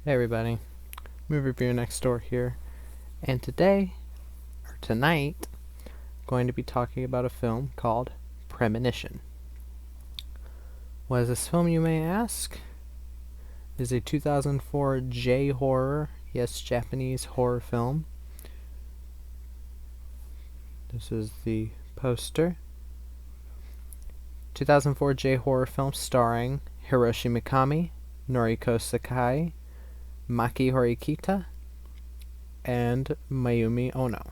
Hey everybody, movie review next door here, and tonight, going to be talking about a film called Premonition. What is this film, you may ask? It is a 2004 J-horror, yes, Japanese horror film. This is the poster. 2004 J-horror film starring Hiroshi Mikami, Noriko Sakai, Maki Horikita, and Mayumi Ono.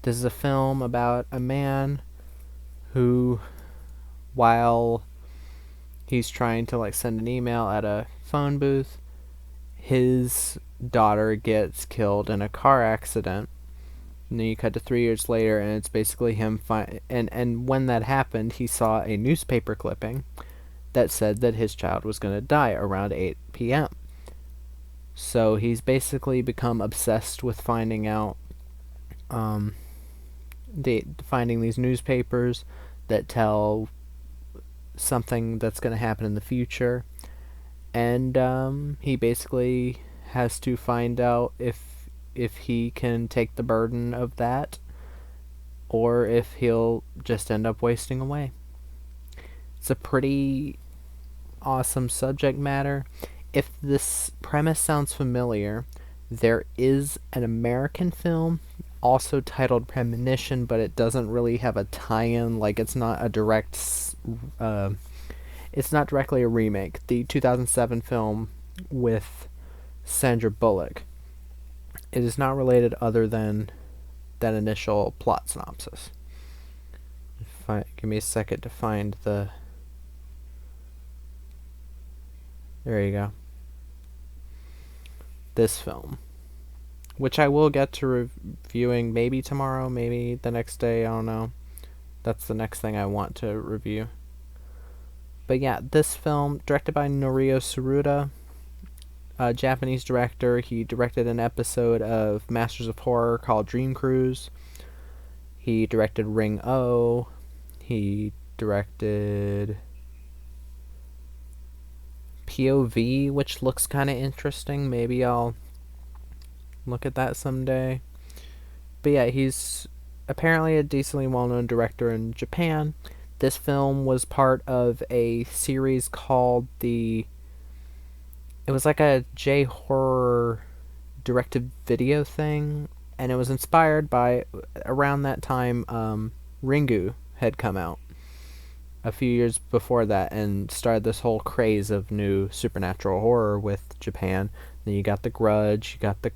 This is a film about a man who, while he's trying to send an email at a phone booth, his daughter gets killed in a car accident. And then you cut to 3 years later, and it's basically him and when that happened, he saw a newspaper clipping that said that his child was going to die around 8 p.m. So he's basically become obsessed with finding out, finding these newspapers that tell something that's going to happen in the future, and he basically has to find out if he can take the burden of that, or if he'll just end up wasting away. It's a pretty awesome subject matter. If this premise sounds familiar, there is an American film also titled Premonition, but it doesn't really have a tie-in. It's not a direct, it's not directly a remake. The 2007 film with Sandra Bullock, it is not related other than that initial plot synopsis. Give me a second to find the. There you go. This film, which I will get to reviewing maybe tomorrow, maybe the next day, I don't know. That's the next thing I want to review. But yeah, this film, directed by Norio Tsuruta, a Japanese director. He directed an episode of Masters of Horror called Dream Cruise. He directed Ring O. He directed POV, which looks kind of interesting. Maybe I'll look at that someday. But yeah, he's apparently a decently well-known director in Japan. This film was part of a series called it was like a J-horror direct-to-video thing, and it was inspired by, around that time, Ringu had come out a few years before that and started this whole craze of new supernatural horror with Japan. Then you got The Grudge, you got the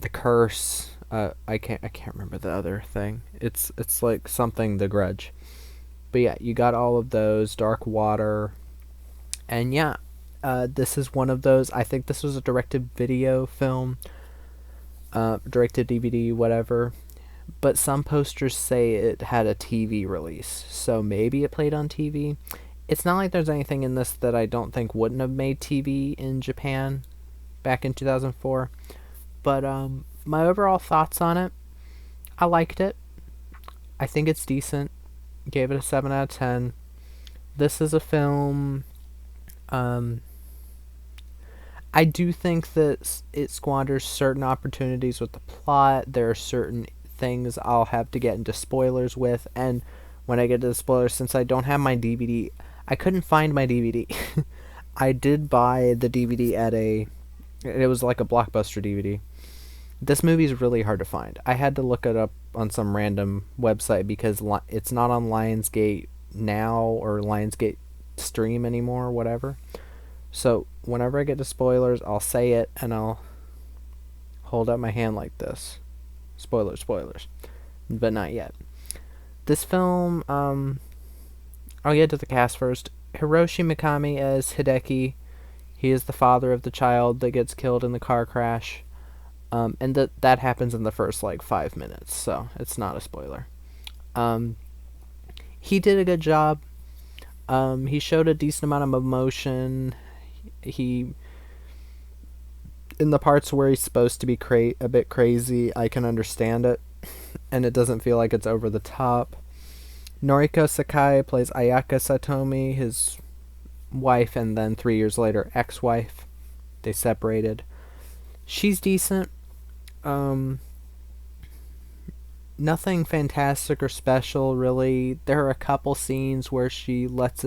Curse. I can't remember the other thing. It's like something The Grudge. But yeah, you got all of those. Dark Water, and yeah, this is one of those. I think this was a direct-to-video film, direct-to-DVD, whatever. But some posters say it had a TV release, so maybe it played on TV. It's not like there's anything in this that I don't think wouldn't have made TV in Japan back in 2004. But my overall thoughts on it, I liked it. I think it's decent. Gave it a 7 out of 10. This is a film, I do think that it squanders certain opportunities with the plot. There are certain things I'll have to get into spoilers with, and when I get to the spoilers, since I don't have my DVD, I couldn't find my DVD. I did buy the DVD it was like a Blockbuster DVD. This movie is really hard to find. I had to look it up on some random website because it's not on Lionsgate now or Lionsgate Stream anymore, whatever. So whenever I get to spoilers, I'll say it and I'll hold up my hand like this. Spoilers. But not yet. This film, I'll get to the cast first. Hiroshi Mikami as Hideki. He is the father of the child that gets killed in the car crash. And that happens in the first 5 minutes, so it's not a spoiler. He did a good job. He showed a decent amount of emotion. He, in the parts where he's supposed to be a bit crazy, I can understand it, and it doesn't feel like it's over the top. Noriko Sakai plays Ayaka Satomi, his wife, and then 3 years later, ex-wife. They separated. She's decent. Um, Nothing fantastic or special, really. There are a couple scenes where she lets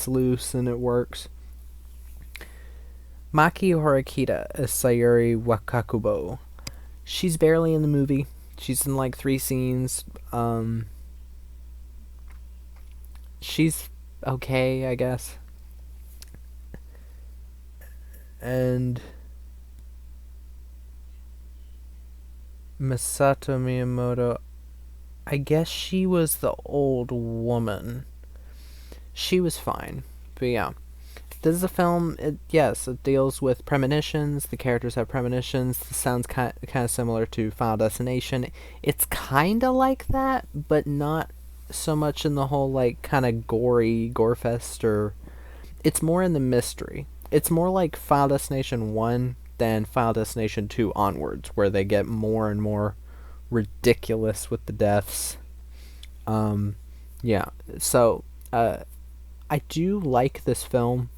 loose and it works. Maki Horikita is Sayuri Wakakubo. She's barely in the movie. She's in like 3 scenes. She's okay, I guess. And Masato Miyamoto, I guess she was the old woman. She was fine. But yeah. This is a film, yes, it deals with premonitions. The characters have premonitions. This sounds kind of similar to Final Destination. It's kind of like that, but not so much in the whole, like, kind of gory gore fest, or it's more in the mystery. It's more like Final Destination 1 than Final Destination 2 onwards, where they get more and more ridiculous with the deaths. Yeah, so I do like this film,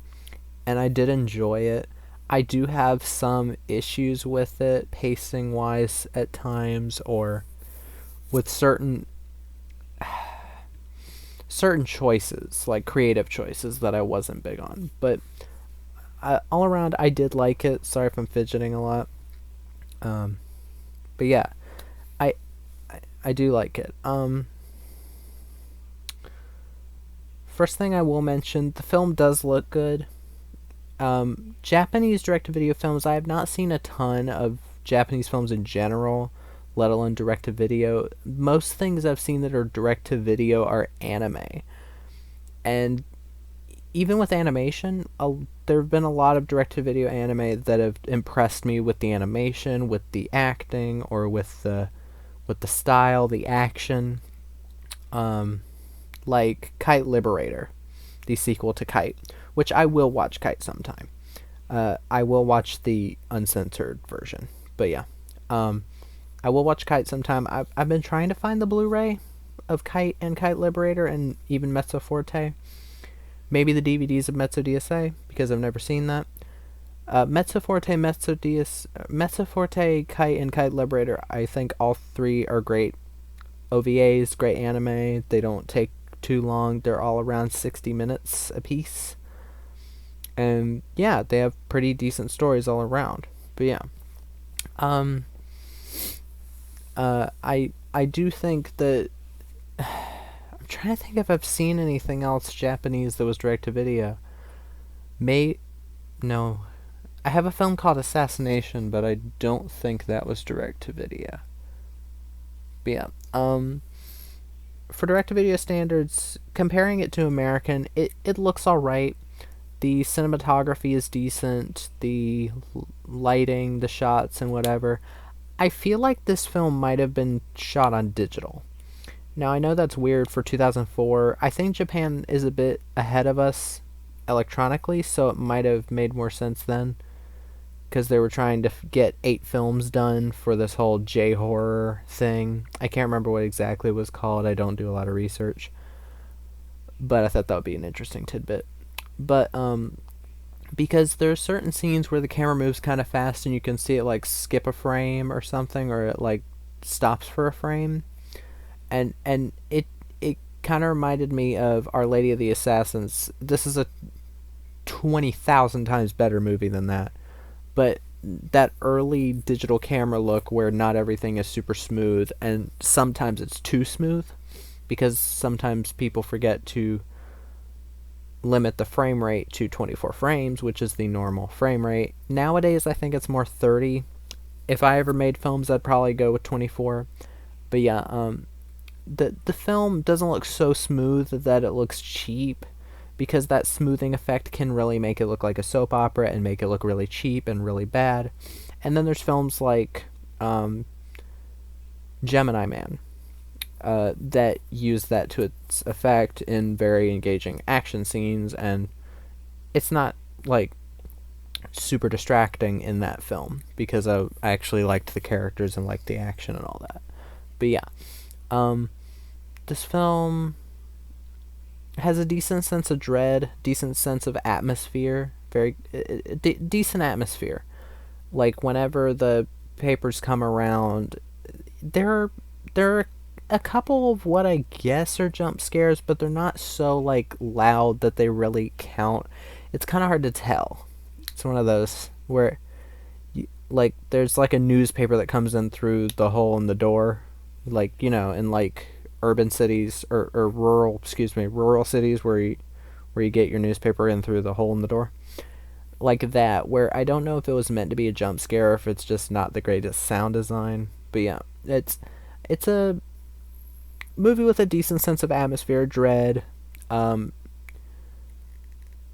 and I did enjoy it. I do have some issues with it, pacing wise at times, or with certain choices, like creative choices that I wasn't big on. But all around, I did like it. Sorry if I'm fidgeting a lot. But yeah, I, I do like it. First thing I will mention, the film does look good. Japanese direct-to-video films, I have not seen a ton of Japanese films in general, let alone direct-to-video. Most things I've seen that are direct-to-video are anime. And even with animation, there have been a lot of direct-to-video anime that have impressed me with the animation, with the acting, or with the style, the action. Like Kite Liberator, the sequel to Kite, which I will watch Kite sometime. I will watch the uncensored version, but yeah, I will watch Kite sometime. I've been trying to find the Blu-ray of Kite and Kite Liberator, and even Mezzo Forte. Maybe the DVDs of Mezzo DSA, because I've never seen that. Mezzo Forte, Mezzo Forte, Kite, and Kite Liberator, I think all 3 are great OVAs, great anime. They don't take too long. They're all around 60 minutes a piece. And yeah, they have pretty decent stories all around. But yeah. I do think that I'm trying to think if I've seen anything else Japanese that was direct to video. No. I have a film called Assassination, but I don't think that was direct to video. But yeah. For direct-to-video standards, comparing it to American, it looks alright. The cinematography is decent, the lighting, the shots, and whatever. I feel like this film might have been shot on digital. Now, I know that's weird for 2004. I think Japan is a bit ahead of us electronically, so it might have made more sense then, because they were trying to get 8 films done for this whole J-horror thing. I can't remember what exactly it was called. I don't do a lot of research. But I thought that would be an interesting tidbit. But, because there are certain scenes where the camera moves kind of fast and you can see it, like, skip a frame or something, or it, like, stops for a frame. And it kind of reminded me of Our Lady of the Assassins. This is a 20,000 times better movie than that. But that early digital camera look where not everything is super smooth, and sometimes it's too smooth, because sometimes people forget to limit the frame rate to 24 frames, which is the normal frame rate. Nowadays, I think it's more 30. If I ever made films, I'd probably go with 24. But yeah, the film doesn't look so smooth that it looks cheap, because that smoothing effect can really make it look like a soap opera and make it look really cheap and really bad. And then there's films like Gemini Man that use that to its effect in very engaging action scenes, and it's not like super distracting in that film, because I actually liked the characters and liked the action and all that. But yeah, this film, has a decent sense of dread, decent sense of atmosphere, very decent atmosphere. Like whenever the papers come around, there are a couple of what I guess are jump scares, but they're not so like loud that they really count. It's kind of hard to tell. It's one of those where like there's like a newspaper that comes in through the hole in the door, like in like urban cities or rural cities where you get your newspaper in through the hole in the door, like that, where I don't know if it was meant to be a jump scare or if it's just not the greatest sound design. But yeah, it's a movie with a decent sense of atmosphere, dread. Um,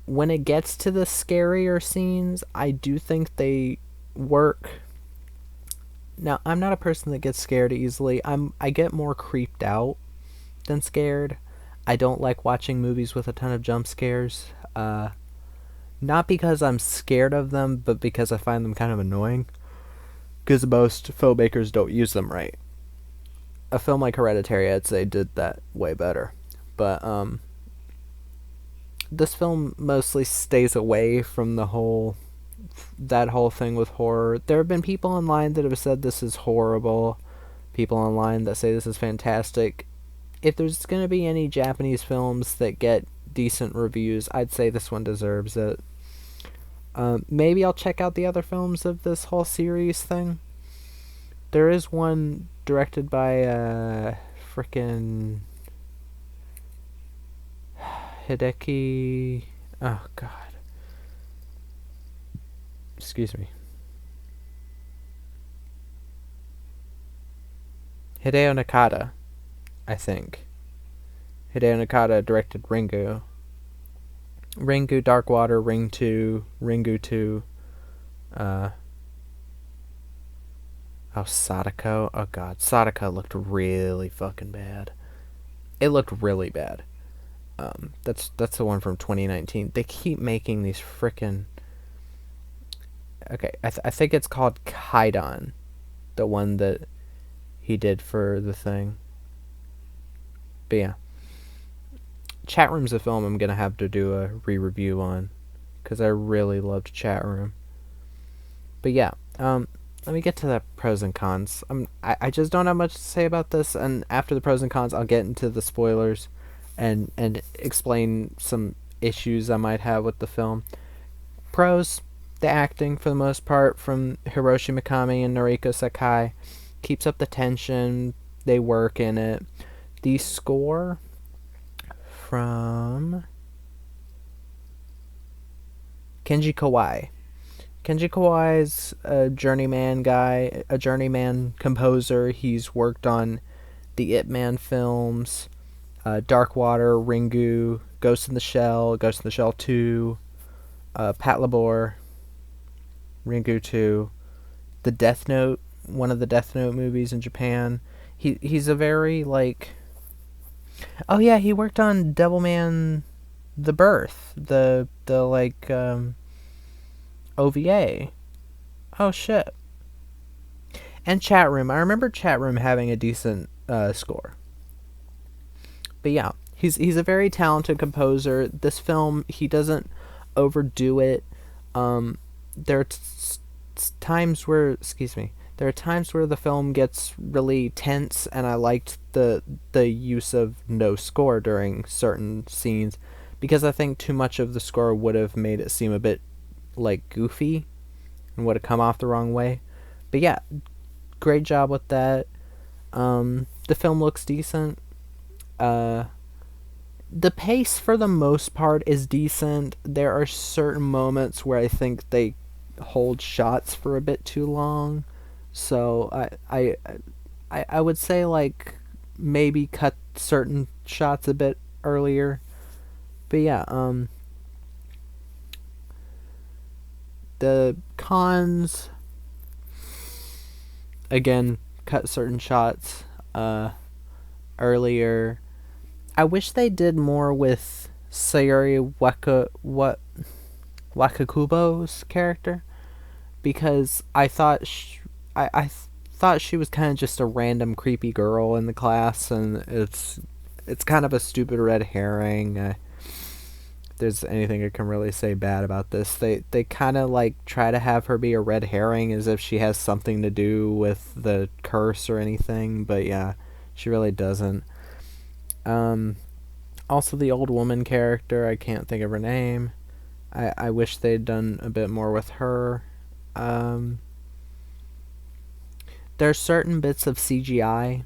when it gets to the scarier scenes, I do think they work. Now, I'm not a person that gets scared easily. I get more creeped out than scared. I don't like watching movies with a ton of jump scares. Not because I'm scared of them, but because I find them kind of annoying. Because most filmmakers don't use them right. A film like Hereditary, I'd say, did that way better. But this film mostly stays away from that whole thing with horror. There have been people online that have said this is horrible. People online that say this is fantastic. If there's going to be any Japanese films that get decent reviews, I'd say this one deserves it. Maybe I'll check out the other films of this whole series thing. There is one directed by frickin' Hideki. Oh God. Excuse me. Hideo Nakata, I think. Hideo Nakata directed Ringu. Ringu Dark Water, Ring 2, Ringu 2. Sadako. Oh God, Sadako looked really fucking bad. It looked really bad. That's the one from 2019. They keep making these frickin'. Okay, I think it's called Kaidan, the one that he did for the thing. But yeah, Chat Room's a film I'm gonna have to do a re-review on, because I really loved Chat Room. But yeah, let me get to the pros and cons. I just don't have much to say about this, and after the pros and cons, I'll get into the spoilers, and explain some issues I might have with the film. Pros: the acting, for the most part, from Hiroshi Mikami and Noriko Sakai, keeps up the tension. They work in it. The score from Kenji Kawai. Kenji Kawai's a journeyman guy, a journeyman composer. He's worked on the Ip Man films, Dark Water, Ringu, Ghost in the Shell 2, Pat Labor, Ringu 2, the Death Note, one of the Death Note movies in Japan. He's a very like. Oh yeah, he worked on Devilman, The Birth, the like OVA. Oh shit. And Chat Room. I remember Chat Room having a decent score. But yeah, he's a very talented composer. This film, he doesn't overdo it. There are times where the film gets really tense, and I liked the use of no score during certain scenes, because I think too much of the score would have made it seem a bit like goofy and would have come off the wrong way. But yeah, great job with that. The film looks decent. The pace for the most part is decent. There are certain moments where I think they hold shots for a bit too long. So I would say like maybe cut certain shots a bit earlier. But yeah, the cons, again, cut certain shots earlier. I wish they did more with Sayori Wakakubo's character, because I thought I thought she was kind of just a random creepy girl in the class, and it's kind of a stupid red herring. If there's anything I can really say bad about this, they kind of like try to have her be a red herring as if she has something to do with the curse or anything, but yeah, she really doesn't. Also, the old woman character, I can't think of her name. I wish they'd done a bit more with her. Um, there's certain bits of CGI.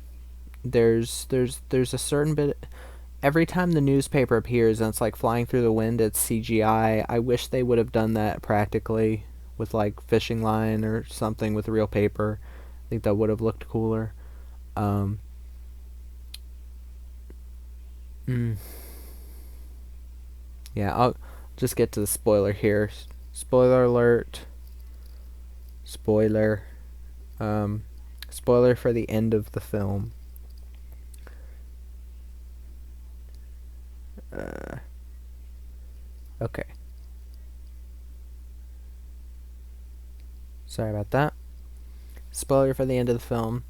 There's a certain bit. Every time the newspaper appears and it's like flying through the wind, it's CGI. I wish they would have done that practically with like fishing line or something with real paper. I think that would have looked cooler. Um, mm, yeah, I'll just get to the spoiler here. Spoiler alert. Spoiler. Um, Spoiler for the end of the film. Uh, okay. Sorry about that. Spoiler for the end of the film.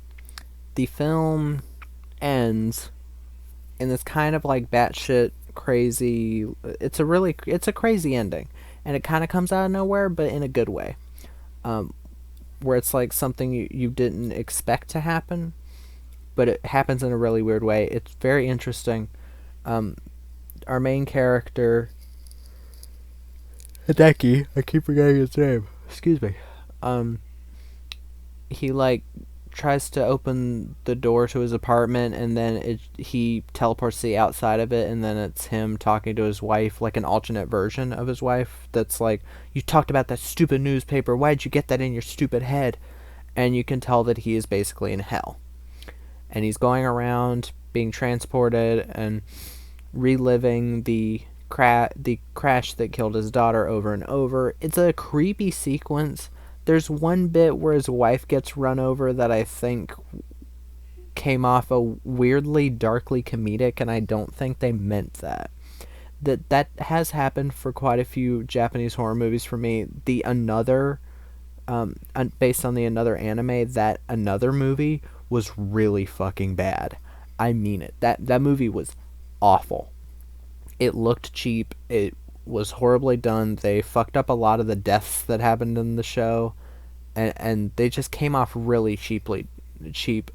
The film ends in this kind of like batshit crazy. It's a crazy ending, and it kind of comes out of nowhere, but in a good way. Um, where it's like something you didn't expect to happen, but it happens in a really weird way. It's very interesting. Um, our main character, Hideki, I keep forgetting his name. Excuse me. Um, he like tries to open the door to his apartment, and then he teleports to the outside of it, and then it's him talking to his wife, like an alternate version of his wife that's like, you talked about that stupid newspaper, why did you get that in your stupid head? And you can tell that he is basically in hell, and he's going around being transported and reliving the crash that killed his daughter over and over. It's a creepy sequence. There's one bit where his wife gets run over that I think came off a weirdly darkly comedic, and I don't think they meant that. That has happened for quite a few Japanese horror movies for me. The Another, based on the Another anime, that Another movie was really fucking bad. I mean it. That movie was awful. It looked cheap. It was horribly done. They fucked up a lot of the deaths that happened in the show, and they just came off really cheap. The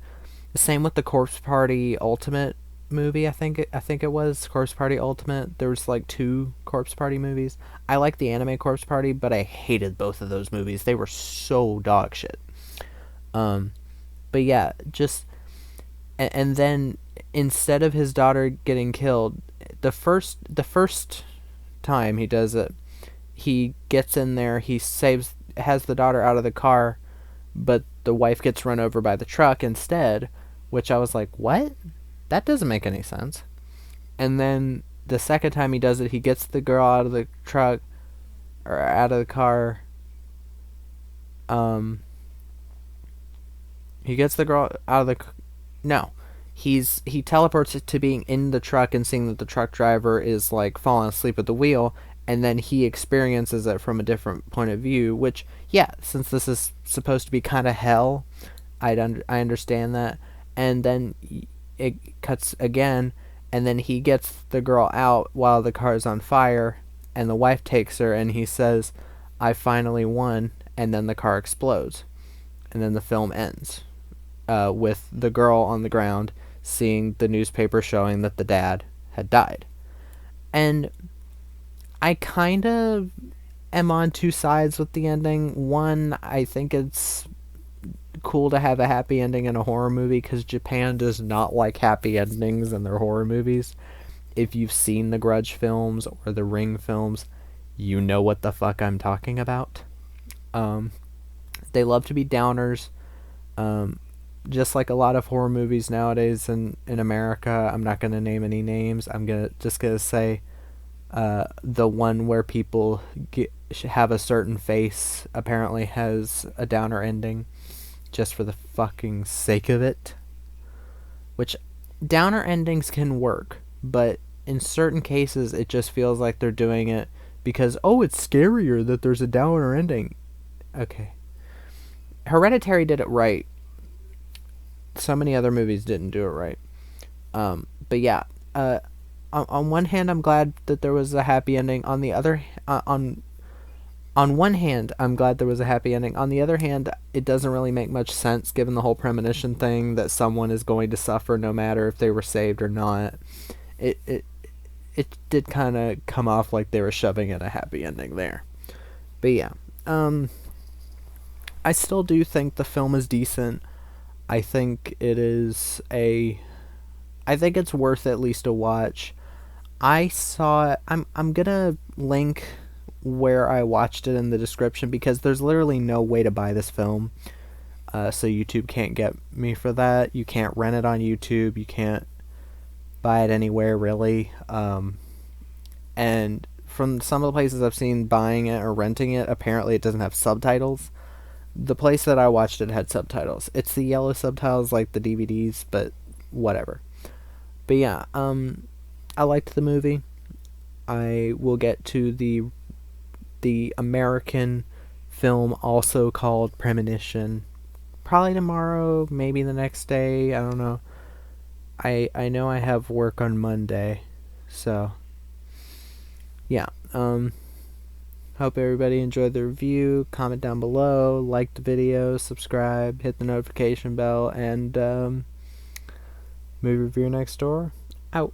same with the Corpse Party Ultimate movie. I think it was Corpse Party Ultimate. There was like two Corpse Party movies. I like the anime Corpse Party, but I hated both of those movies. They were so dog shit. Um, but yeah, just and then instead of his daughter getting killed, the first time he does it, he gets in there, has the daughter out of the car, but the wife gets run over by the truck instead, which I was like, what? That doesn't make any sense. And then the second time he does it, he gets the girl out of the truck, or out of the car. Um, he gets the girl out of the no. He teleports it to being in the truck and seeing that the truck driver is like falling asleep at the wheel, and then he experiences it from a different point of view, which, yeah, since this is supposed to be kind of hell, I understand that. And then it cuts again, and then he gets the girl out while the car is on fire, and the wife takes her, and he says, I finally won, and then the car explodes. And then the film ends with the girl on the ground seeing the newspaper showing that the dad had died. And I kind of am on two sides with the ending. One, I think it's cool to have a happy ending in a horror movie because Japan does not like happy endings in their horror movies. If you've seen the Grudge films or the Ring films, you know what the fuck I'm talking about. Um, they love to be downers. Just like a lot of horror movies nowadays in America. I'm not going to name any names. I'm just going to say the one where people have a certain face apparently has a downer ending just for the fucking sake of it. Which, downer endings can work, but in certain cases it just feels like they're doing it because, oh, it's scarier that there's a downer ending. Okay. Hereditary did it right. So many other movies didn't do it right. But yeah, uh, on one hand, I'm glad that there was a happy ending. On the other, on one hand, I'm glad there was a happy ending. On the other hand, it doesn't really make much sense given the whole premonition thing that someone is going to suffer no matter if they were saved or not. It it did kind of come off like they were shoving in a happy ending there. But yeah, I still do think the film is decent. I think it is a. I think it's worth at least a watch. I saw it. I'm gonna link where I watched it in the description because there's literally no way to buy this film. So YouTube can't get me for that. You can't rent it on YouTube. You can't buy it anywhere really. And from some of the places I've seen buying it or renting it, apparently it doesn't have subtitles. The place that I watched it had subtitles. It's the yellow subtitles like the DVDs, but whatever. But yeah, I liked the movie. I will get to the American film also called Premonition probably tomorrow, maybe the next day. I don't know. I know I have work on Monday, so yeah. Hope everybody enjoyed the review. Comment down below, like the video, subscribe, hit the notification bell, and movie review next door. Out.